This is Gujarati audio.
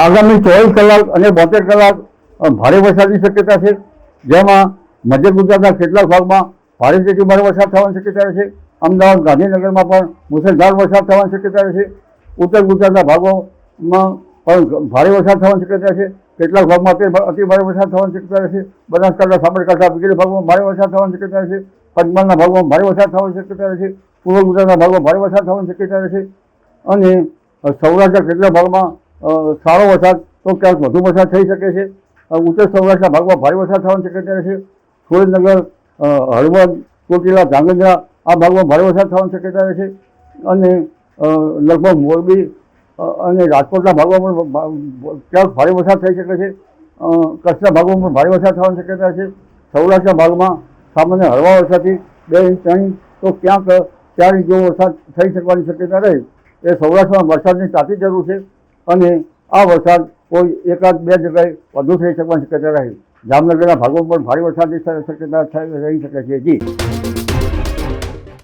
આગામી 24 કલાક અને 72 કલાક ભારે વરસાદની શક્યતા છે, જેમાં મધ્ય ગુજરાતના કેટલાક ભાગમાં ભારેથી ભારે વરસાદ થવાની શક્યતા છે. અમદાવાદ, ગાંધીનગરમાં પણ મુસળધાર વરસાદ થવાની શક્યતા છે. ઉત્તર ગુજરાતના ભાગોમાં પણ ભારે વરસાદ થવાની શક્યતા છે. કેટલાક ભાગમાં અતિ ભારે વરસાદ થવાની શક્યતા છે. બનાસકાંઠા, સાબરકાંઠા વગેરે ભાગોમાં ભારે વરસાદ થવાની શક્યતા છે. પંચમહાલના ભાગોમાં ભારે વરસાદ થવાની શક્યતા છે. પૂર્વ ગુજરાતના ભાગમાં ભારે વરસાદ થવાની શક્યતા છે. અને સૌરાષ્ટ્રના કેટલાક ભાગમાં સારો વરસાદ તો ક્યાંક વધુ વરસાદ થઈ શકે છે. ઉત્તર સૌરાષ્ટ્રના ભાગમાં ભારે વરસાદ થવાની શક્યતા છે. સુરેન્દ્રનગર, હળવદ, ચોટીલા, ધ્રાંગધ્રા આ ભાગમાં ભારે વરસાદ થવાની શક્યતા છે. અને લગભગ મોરબી અને રાજકોટના ભાગોમાં પણ ક્યાંક ભારે વરસાદ થઈ શકે છે. કચ્છના ભાગોમાં પણ ભારે વરસાદ થવાની શક્યતા છે. સૌરાષ્ટ્રના ભાગમાં સામાન્ય હળવા વરસાદથી 2 ઇંચ 3 ઇંચ તો ક્યાંક 4 ઇંચ જેવો વરસાદ થઈ શકવાની શક્યતા રહે. એ સૌરાષ્ટ્રમાં વરસાદની તાતી જરૂર છે. અને આ વરસાદ કોઈ 1-2 જગ્યાએ વધુ થઈ શકવાની શક્યતા રહે. જામનગરના ભાગોમાં પણ ભારે વરસાદની શક્યતા રહી શકે છે. જી.